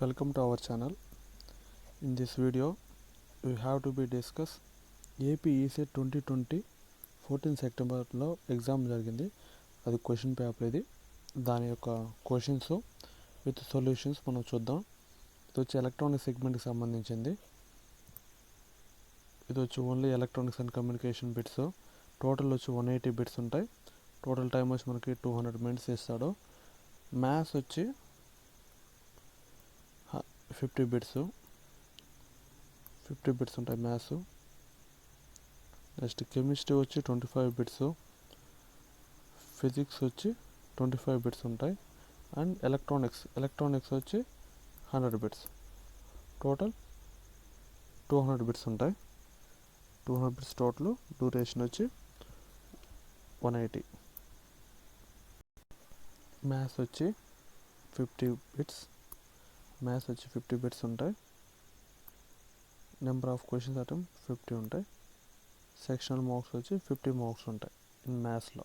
welcome to our channel. In this video we have to be discuss AP ESET 2020 14 సెప్టెంబర్లో exam జరిగింది. అది question paper. ఇది దాని యొక్క క్వశ్చన్స్ విత్ సొల్యూషన్స్ మనం చూద్దాం. ఇది వచ్చి ఎలక్ట్రానిక్ సెగ్మెంట్కి సంబంధించింది. ఇది వచ్చి only electronics and communication bits. Total వచ్చి 180 బిట్స్ ఉంటాయి. టోటల్ టైం వచ్చి మనకి 200 మినిట్స్ ఇస్తాడు. మ్యాథ్స్ వచ్చి 50 బిట్స్ ఉంటాయి మ్యాథ్స్. నెక్స్ట్ కెమిస్ట్రీ వచ్చి 25 బిట్స్, ఫిజిక్స్ వచ్చి 25 బిట్స్ ఉంటాయి, అండ్ ఎలక్ట్రానిక్స్ వచ్చి 100 బిట్స్. టోటల్ 200 బిట్స్ ఉంటాయి. 200 బిట్స్ టోటల్. డ్యూరేషన్ వచ్చి 180. మ్యాథ్స్ వచ్చి 50 బిట్స్ ఉంటాయి. నెంబర్ ఆఫ్ క్వశ్చన్స్ అటెంప్ట్ 50 ఉంటాయి. సెక్షనల్ మార్క్స్ వచ్చి 50 మార్క్స్ ఉంటాయి ఇన్ మ్యాథ్స్లో.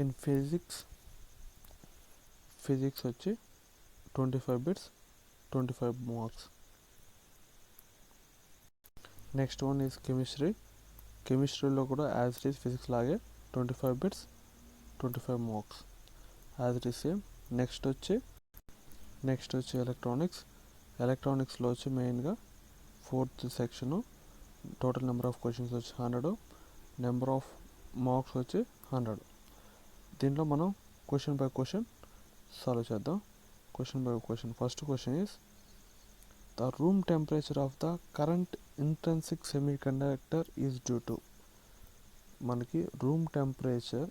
ఇన్ ఫిజిక్స్ వచ్చి 25 bits, 25 marks. Next one is కెమిస్ట్రీలో కూడా యాజ్ ఇట్ ఈస్ ఫిజిక్స్ లాగే 25 bits, 25 marks as it is same. Next వచ్చి ఎలక్ట్రానిక్స్లో వచ్చి మెయిన్గా 4th section. Total number of questions వచ్చి 100, నెంబర్ ఆఫ్ మార్క్స్ వచ్చి 100. దీంట్లో మనం క్వశ్చన్ బై క్వశ్చన్ సాల్వ్ చేద్దాం. First question is the room temperature of the current intrinsic semi conductor is due to. మనకి room temperature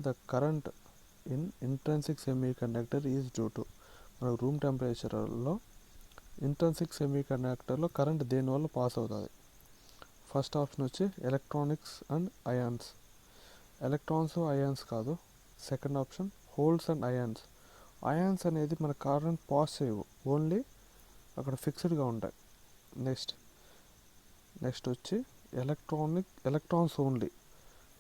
the current in intrinsic semi conductor is due to. మనకు room టెంపరేచర్లో intrinsic semi కండక్టర్లో current దేనివల్ల pass అవుతుంది. First option వచ్చి electronics and ions. Ions కాదు. Second option holes and ions. Ions అనేది మన current pass చేయవు, only అక్కడ ఫిక్స్డ్గా ఉంటాయి. నెక్స్ట్ వచ్చి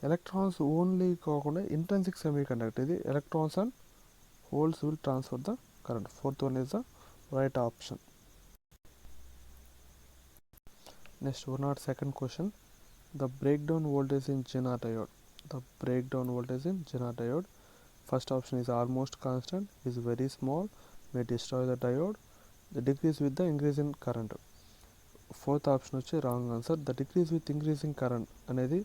ఎలక్ట్రాన్స్ ఓన్లీ కాకుండా ఇంట్రెన్సిక్ సెమీ కండక్టర్. ఇది electrons and holes will transfer the current. Fourth one is the right option. Next 102nd question, the breakdown voltage in Zener diode. First option is almost constant, is very small, may destroy the diode, the decrease with the increase in current. Fourth option వచ్చి wrong answer. The decrease with increasing current అనేది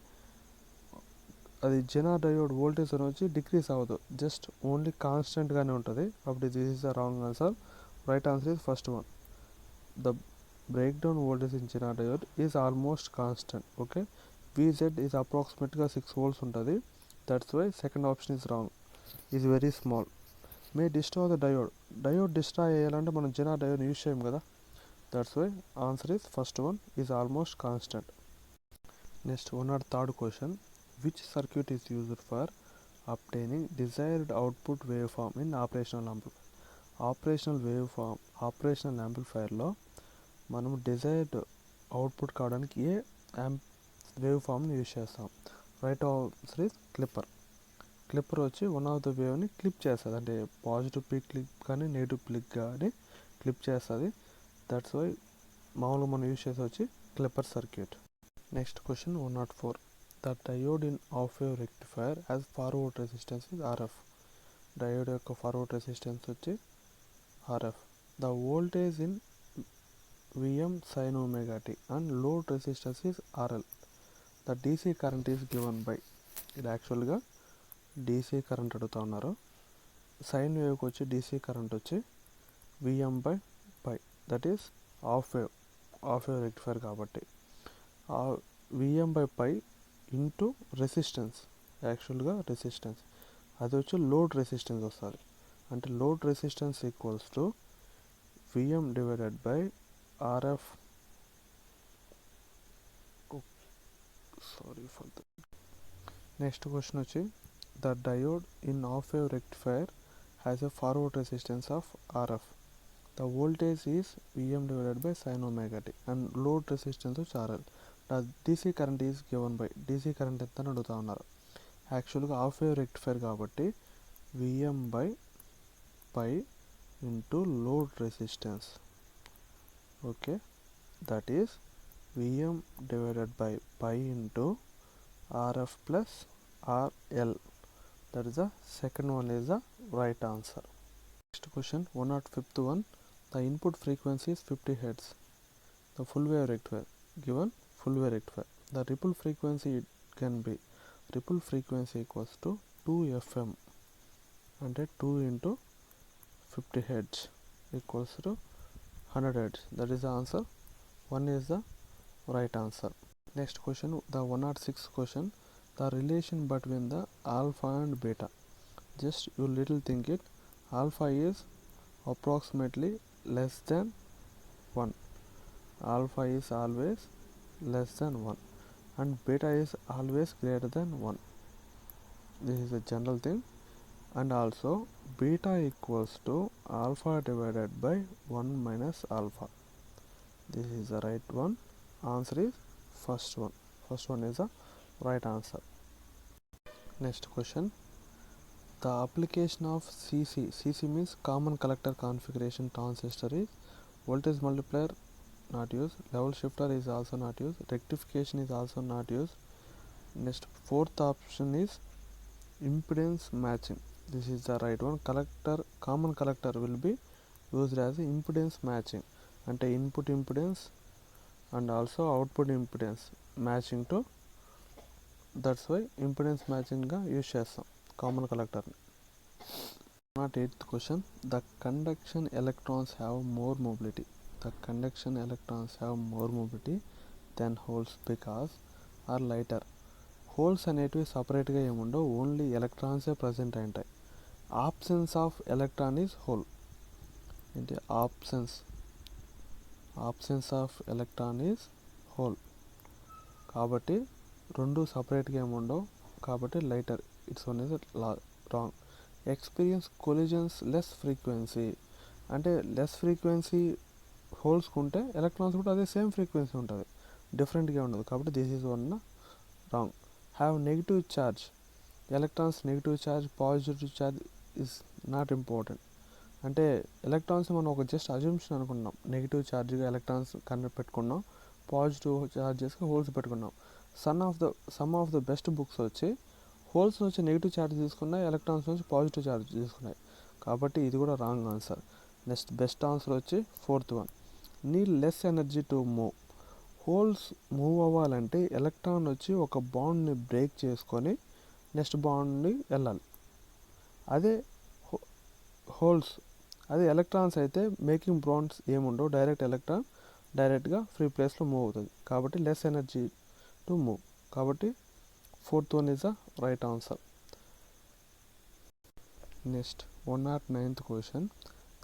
అది Zener diode voltage వచ్చి decrease అవ్వదు, just only కాన్స్టెంట్గానే ఉంటుంది. అప్పుడు this is the wrong answer. Right answer is first one. The breakdown voltage in Zener diode is almost constant. Okay, VZ is అప్రాక్సిమేట్గా 6 volts ఉంటుంది. That's why second option is wrong. Is very small. May destroy the diode destroy అయ్యాలంటే మనం Zener diode use చేయం కదా. That's why answer is first one, is almost constant. Next 103rd question, which circuit is used for obtaining desired output waveform in operational యాంప్లిఫైర్లో మనం desired output కావడానికి ఏ wave ఫామ్ని use చేస్తాం. Right answer is clipper వచ్చి one of the వేవ్ని clip చేస్తుంది, అంటే పాజిటివ్ పీక్ క్లిప్ కానీ నెగిటివ్ పీక్ కానీ క్లిప్ చేస్తుంది. దట్స్ వై మామూలుగా మనం యూజ్ చేసి వచ్చి clipper circuit. Next question 104, the diode in half wave rectifier as forward resistance is RF. Diode యొక్క ఫార్వర్డ్ రెసిస్టెన్స్ వచ్చి RF. The voltage in Vm sin omega t and load resistance is RL. The DC current is given by. ఇది యాక్చువల్గా DC current అడుగుతా ఉన్నారు. Sign వేవ్కి వచ్చి DC current వచ్చి Vm/π, that is half wave rectifier కాబట్టి Vm/π into resistance. యాక్చువల్గా resistance అది వచ్చి లోడ్ రెసిస్టెన్స్ వస్తుంది. అంటే load resistance equals to Vm divided by RF. Next question వచ్చి the diode in half wave rectifier has a forward resistance of RF. The voltage is Vm divided by sine omega t and load resistance వచ్చి RL. The DC current is given by. DC current ఎంత అని అడుగుతా ఉన్నారు. యాక్చువల్గా half wave rectifier కాబట్టి Vm by pi into load resistance. Okay, that is Vm divided by pi into Rf plus Rl. That is the second one is the right answer. Next question, 105th one. The input frequency is 50 Hz. The full wave rectifier, given full wave rectifier. The ripple frequency can be ripple frequency equals to 2 FM, and 2 into 50 Hz equals to 100 Hz. That is the answer. 1 is the right answer. Next question, the 106th question. The relation between the alpha and beta. Just you little think it. Alpha is approximately less than 1. Alpha is always less than 1, and beta is always greater than 1. This is a general thing. And also beta equals to alpha divided by 1 minus alpha. This is the right one. Answer is first one. First one is the right answer. Next question. The application of CC means common collector configuration transistor is voltage multiplier not used, level shifter is also not used, rectification is also not used. Next, fourth option is impedance matching. This is the right one. Common collector will be used as impedance matching, అంటే input impedance and also output impedance matching to, that's why impedance matching గా use చేస్తాం common collector ని. 8th question, the conduction electrons have more mobility. The conduction electrons have more mobility than holes because are lighter. Holes అనేటివి సపరేట్గా ఏముండవు, only ఎలక్ట్రాన్సే present అయి ఉంటాయి. Absence of electron is hole. ఏంటి absence of electron is hole. కాబట్టి రెండు సపరేట్గా ఏముండవు, కాబట్టి lighter. It's one is wrong. Experience collisions less frequency, అంటే లెస్ ఫ్రీక్వెన్సీ హోల్స్కి ఉంటే ఎలక్ట్రాన్స్ కూడా అదే సేమ్ ఫ్రీక్వెన్సీ ఉంటుంది, డిఫరెంట్గా ఉండదు. కాబట్టి this is one wrong. Have negative charge. Electrons negative charge, positive charge is not important. అంటే ఎలక్ట్రాన్స్ మనం ఒక జస్ట్ అజంప్షన్ అనుకున్నాం, నెగిటివ్ ఛార్జ్గా ఎలక్ట్రాన్స్ కన్వర్ట్ పెట్టుకున్నాం, పాజిటివ్ ఛార్జెస్గా హోల్స్ పెట్టుకున్నాం. Some of the best books వచ్చి హోల్స్ నుంచి నెగిటివ్ ఛార్జ్ తీసుకున్నాయి, ఎలక్ట్రాన్స్ నుంచి పాజిటివ్ ఛార్జ్ తీసుకున్నాయి. కాబట్టి ఇది కూడా wrong answer. Next best answer వచ్చి fourth one. Need less energy to move. Holes move అవ్వాలంటే ఎలక్ట్రాన్ వచ్చి ఒక బాండ్ని బ్రేక్ చేసుకొని నెక్స్ట్ బాండ్ని వెళ్ళాలి. అదే ఎలక్ట్రాన్స్ అయితే మేకింగ్ బాండ్స్ ఏముండవు, ఎలక్ట్రాన్ డైరెక్ట్గా ఫ్రీ ప్లేస్లో మూవ్ అవుతుంది. కాబట్టి లెస్ ఎనర్జీ టు మూవ్. కాబట్టి fourth one is the right answer. Next 109th question.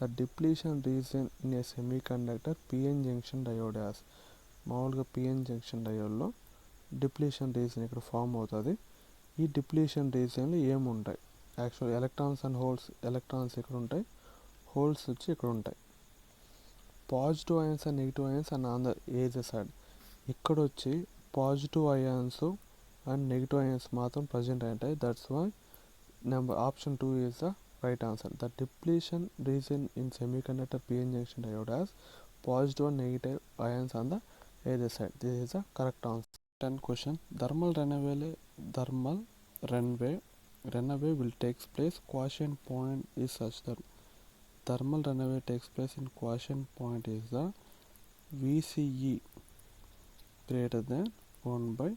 The depletion region in a semiconductor PN junction diode has. మామూలుగా పిఎన్ జంక్షన్ డయోడ్లో depletion region ఇక్కడ form అవుతుంది. ఈ డిప్లీషన్ రీజన్లో ఏముంటాయి? Actual electrons and holes. Electrons ఇక్కడ ఉంటాయి, హోల్స్ వచ్చి ఇక్కడ ఉంటాయి. Positive ions and negative ions and on the edge side. ఇక్కడ వచ్చి positive ions and negative ions మాత్రం ప్రజెంట్ అయి ఉంటాయి. That's why option 2 is the right answer. The depletion region in semiconductor PN junction diode has positive and negative ions on the either side. This is the correct answer. 10th question. Thermal runaway will takes place. Quotient point is such that thermal runaway takes place in quotient point is the VCE greater than 1 by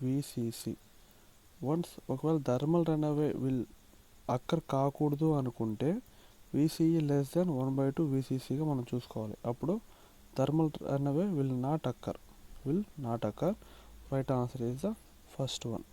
VCC. Once ఒకవేళ thermal run away will అక్కర్ కాకూడదు అనుకుంటే VCE less than 1/2 VCCగా మనం చూసుకోవాలి. అప్పుడు thermal runaway will not occur. Right answer is the first one.